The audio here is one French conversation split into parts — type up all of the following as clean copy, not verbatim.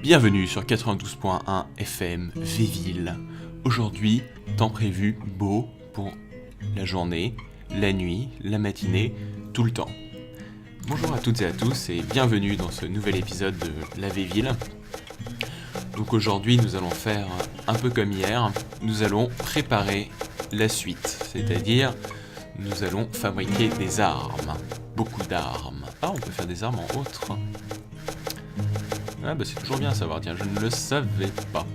Bienvenue sur 92.1 FM Véville. Aujourd'hui, temps prévu beau pour la journée, la nuit, la matinée, tout le temps. Bonjour à toutes et à tous et bienvenue dans ce nouvel épisode de la Véville. Donc aujourd'hui, nous allons faire un peu comme hier, nous allons préparer la suite, c'est-à-dire nous allons fabriquer des armes, beaucoup d'armes. Ah, on peut faire des armes en autre. Ah bah c'est toujours bien à savoir, tiens, je ne le savais pas.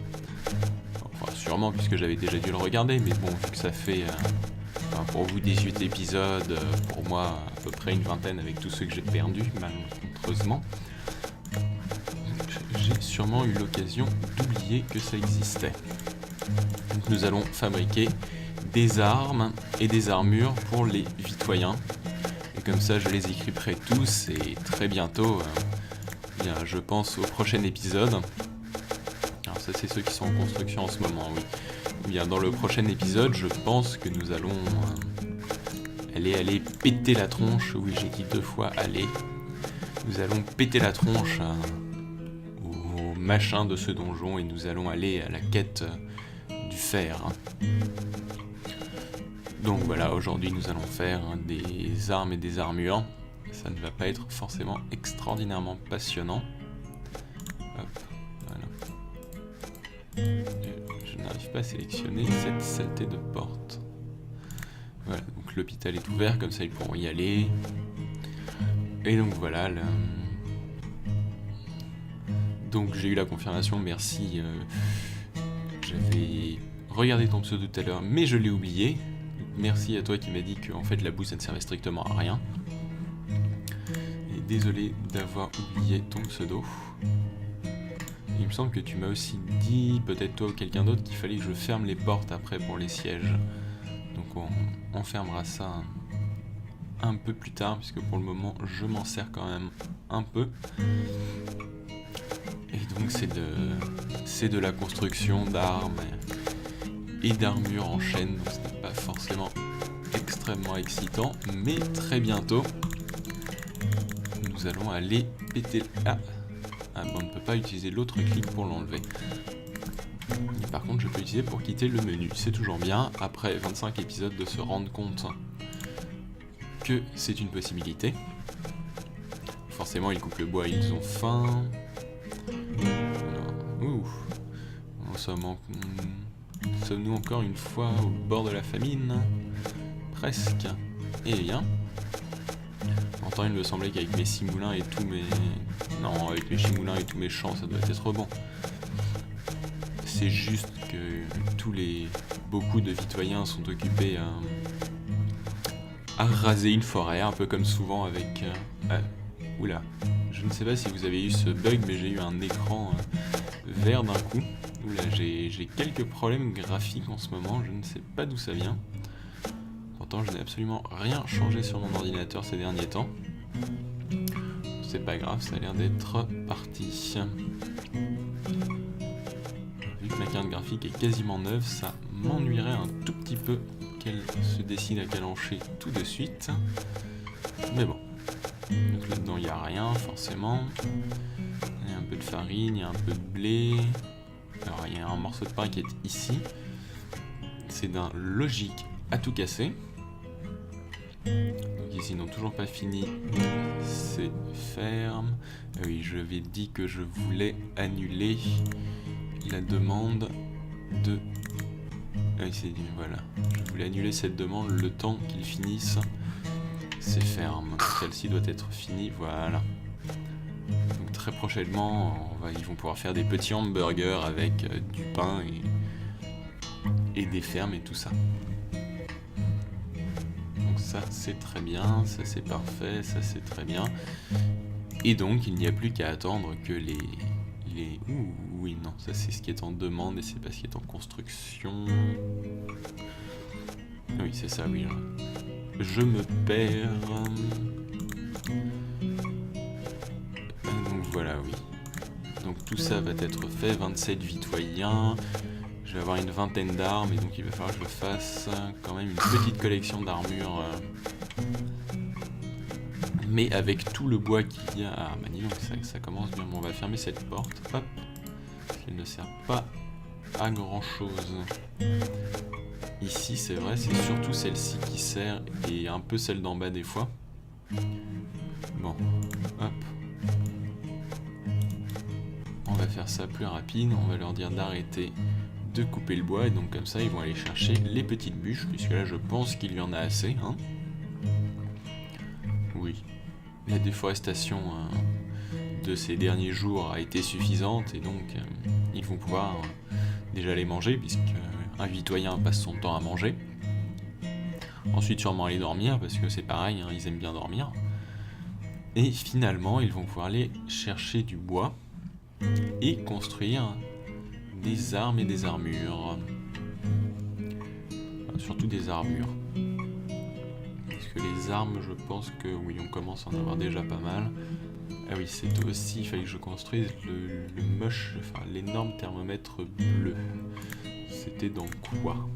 Enfin sûrement puisque j'avais déjà dû le regarder, mais bon, vu que ça fait pour vous 18 épisodes, pour moi à peu près une vingtaine avec tous ceux que j'ai perdus, malheureusement, j'ai sûrement eu l'occasion d'oublier que ça existait. Donc nous allons fabriquer des armes et des armures pour les Vitoyens. Et comme ça je les équiperai tous et très bientôt... Bien, je pense au prochain épisode. Alors ça c'est ceux qui sont en construction en ce moment, oui. Bien, dans le prochain épisode, je pense que nous allons aller péter la tronche. Oui, j'ai dit 2 fois aller. Nous allons péter la tronche au machin de ce donjon et nous allons aller à la quête du fer. Donc voilà, aujourd'hui nous allons faire des armes et des armures. Ça ne va pas être forcément extraordinairement passionnant. Hop, voilà. Je n'arrive pas à sélectionner cette saleté de porte. Voilà, donc l'hôpital est ouvert, comme ça ils pourront y aller. Et donc voilà. Donc j'ai eu la confirmation, merci. J'avais regardé ton pseudo tout à l'heure, mais je l'ai oublié. Donc, merci à toi qui m'as dit que en fait la boue ça ne servait strictement à rien. Désolé d'avoir oublié ton pseudo. Il me semble que tu m'as aussi dit, peut-être toi ou quelqu'un d'autre, qu'il fallait que je ferme les portes après pour les sièges. Donc on fermera ça un peu plus tard, puisque pour le moment je m'en sers quand même un peu. Et donc c'est de la construction d'armes et d'armures en chaîne, donc ce n'est pas forcément extrêmement excitant, mais très bientôt nous allons aller péter... Ah bon, on ne peut pas utiliser l'autre clic pour l'enlever. Par contre, je peux l'utiliser pour quitter le menu. C'est toujours bien, après 25 épisodes, de se rendre compte que c'est une possibilité. Forcément, ils coupent le bois, ils ont faim. Sommes-nous encore une fois au bord de la famine? Presque. Eh bien... En temps, il me semblait qu'avec mes 6 moulins et tous mes... Non, avec mes 6 moulins et tous mes champs, ça doit être bon. C'est juste que beaucoup de Vitoyens sont occupés à raser une forêt, un peu comme souvent avec... Oula, je ne sais pas si vous avez eu ce bug, mais j'ai eu un écran vert d'un coup. Oula, j'ai quelques problèmes graphiques en ce moment, je ne sais pas d'où ça vient. Pourtant, je n'ai absolument rien changé sur mon ordinateur ces derniers temps. C'est pas grave, ça a l'air d'être parti. Vu que ma carte graphique est quasiment neuve, ça m'ennuierait un tout petit peu qu'elle se décide à calancher tout de suite. Mais bon. Donc là-dedans, il n'y a rien, forcément. Il y a un peu de farine, il y a un peu de blé. Alors, il y a un morceau de pain qui est ici. C'est d'un logique à tout casser. Donc ici, ils n'ont toujours pas fini. C'est ferme. Oui, je vais dire que je voulais annuler la demande de... Ah, voilà. Je voulais annuler cette demande le temps qu'ils finissent. C'est ferme. Celle-ci doit être finie. Voilà. Donc très prochainement, ils vont pouvoir faire des petits hamburgers avec du pain et des fermes et tout ça. Ça c'est très bien, ça c'est parfait, ça c'est très bien. Et donc il n'y a plus qu'à attendre que les... oui, non, ça c'est ce qui est en demande et c'est pas ce qui est en construction. Oui, c'est ça, oui. Je me perds. Donc voilà, oui. Donc tout ça va être fait, 27 Vitoyens. Je vais avoir une vingtaine d'armes et donc il va falloir que je fasse quand même une petite collection d'armures Mais avec tout le bois qu'il y a... Ah bah dis donc, ça commence bien. Bon, on va fermer cette porte. Hop. Elle ne sert pas à grand chose. Ici, c'est vrai, c'est surtout celle-ci qui sert et un peu celle d'en bas des fois. Bon, hop. On va faire ça plus rapide. On va leur dire d'arrêter de couper le bois. Et donc comme ça, ils vont aller chercher les petites bûches. Puisque là, je pense qu'il y en a assez. Hein. Oui. La déforestation de ces derniers jours a été suffisante. Et donc, ils vont pouvoir déjà les manger. Puisque un vitoyen passe son temps à manger. Ensuite, sûrement aller dormir. Parce que c'est pareil, hein, ils aiment bien dormir. Et finalement, ils vont pouvoir aller chercher du bois. Et construire des armes et des armures. Enfin, surtout des armures. Parce que les armes, je pense que oui, on commence à en avoir déjà pas mal. Ah oui, c'est aussi, il fallait que je construise le moche, enfin l'énorme thermomètre bleu. C'était dans quoi?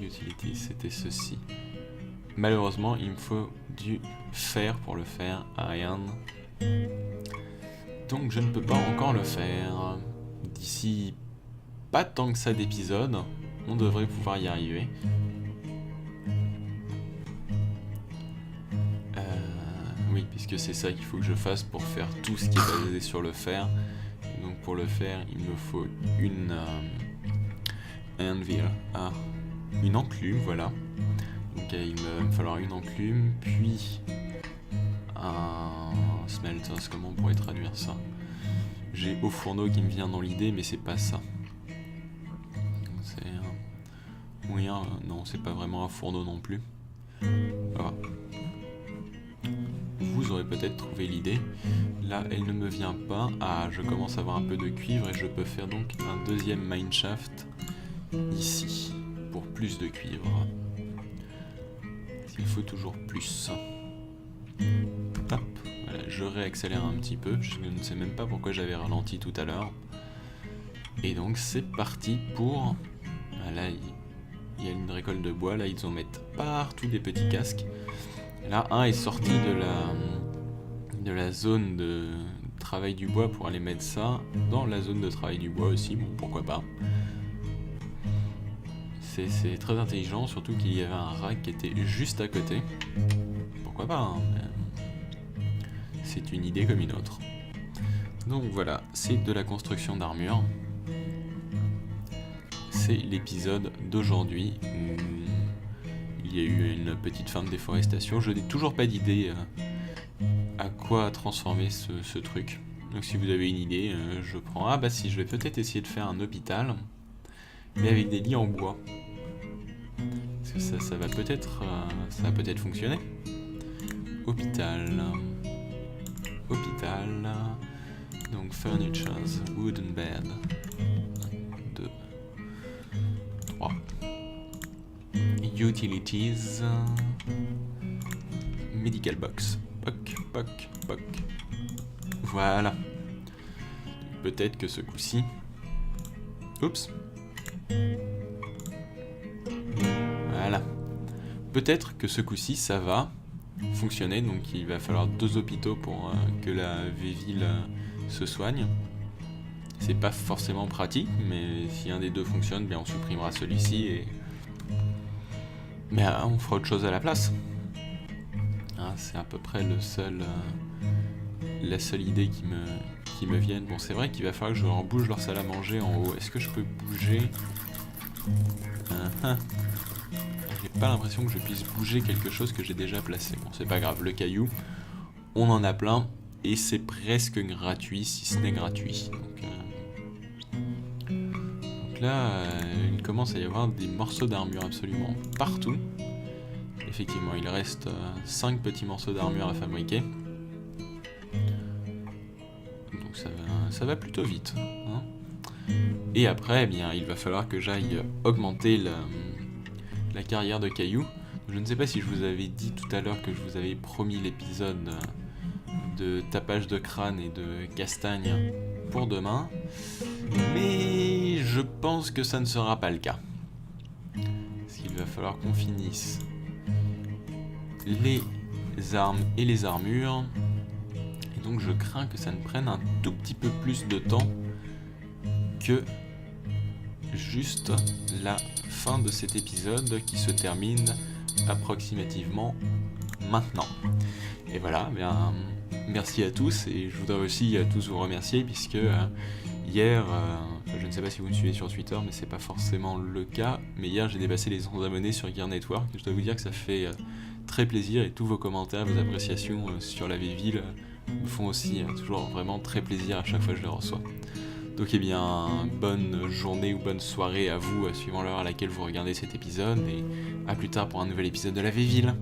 Utility, c'était ceci. Malheureusement, il me faut du fer pour le faire, iron. Donc je ne peux pas encore le faire. D'ici pas tant que ça d'épisodes, on devrait pouvoir y arriver. Oui, puisque c'est ça qu'il faut que je fasse pour faire tout ce qui est basé sur le fer. Et donc pour le faire, il me faut une anvil, une enclume, voilà. Donc il va me falloir une enclume, puis un smelters, comment on pourrait traduire ça? J'ai au fourneau qui me vient dans l'idée, mais c'est pas ça. C'est oui, non, c'est pas vraiment un fourneau non plus. Voilà. Vous aurez peut-être trouvé l'idée. Là, elle ne me vient pas. Ah, je commence à avoir un peu de cuivre et je peux faire donc un deuxième mineshaft ici pour plus de cuivre. Il faut toujours plus. Hop, voilà, je réaccélère un petit peu. Je ne sais même pas pourquoi j'avais ralenti tout à l'heure. Et donc c'est parti pour... Là, il y a une récolte de bois. Là, ils en mettent partout des petits casques. Là, un est sorti de la zone de travail du bois pour aller mettre ça dans la zone de travail du bois aussi. Bon, pourquoi pas. C'est très intelligent, surtout qu'il y avait un rack qui était juste à côté. Pourquoi pas, hein, c'est une idée comme une autre. Donc voilà, c'est de la construction d'armure. C'est l'épisode d'aujourd'hui où il y a eu une petite fin de déforestation. Je n'ai toujours pas d'idée à quoi transformer ce truc. Donc si vous avez une idée, je prends... Ah bah si, je vais peut-être essayer de faire un hôpital, mais avec des lits en bois. Parce que ça va peut-être fonctionner. Hôpital. Donc furnitures, wooden bed. 2, 3. Utilities. Medical box. Poc. Voilà. Peut-être que ce coup-ci... Oups. Voilà. Peut-être que ce coup-ci, ça va fonctionner. Donc il va falloir 2 hôpitaux pour que la Véville se soigne. C'est pas forcément pratique, mais si un des deux fonctionne, bien on supprimera celui-ci et... Mais on fera autre chose à la place. Hein, c'est à peu près la seule idée qui me vienne. Bon, c'est vrai qu'il va falloir que je leur bouge leur salle à manger en haut. Est-ce que je peux bouger J'ai pas l'impression que je puisse bouger quelque chose que j'ai déjà placé. Bon, c'est pas grave, le caillou, on en a plein et c'est presque gratuit, si ce n'est gratuit. Donc là, il commence à y avoir des morceaux d'armure absolument partout. Effectivement, il reste 5 petits morceaux d'armure à fabriquer. Donc ça va plutôt vite. Hein. Et après, eh bien, il va falloir que j'aille augmenter la carrière de cailloux. Je ne sais pas si je vous avais dit tout à l'heure que je vous avais promis l'épisode de tapage de crâne et de castagne pour demain. Mais je pense que ça ne sera pas le cas. Parce qu'il va falloir qu'on finisse les armes et les armures. Et donc je crains que ça ne prenne un tout petit peu plus de temps que juste la fin de cet épisode qui se termine approximativement maintenant. Et voilà, bien, merci à tous, et je voudrais aussi à tous vous remercier puisque hier, je ne sais pas si vous me suivez sur Twitter, mais c'est pas forcément le cas, mais hier j'ai dépassé les 11 abonnés sur Gear Network, et je dois vous dire que ça fait très plaisir, et tous vos commentaires, vos appréciations sur la Vieille-Ville me font aussi toujours vraiment très plaisir à chaque fois que je les reçois. Donc bonne journée ou bonne soirée à vous, suivant l'heure à laquelle vous regardez cet épisode, et à plus tard pour un nouvel épisode de la Vieille-Ville.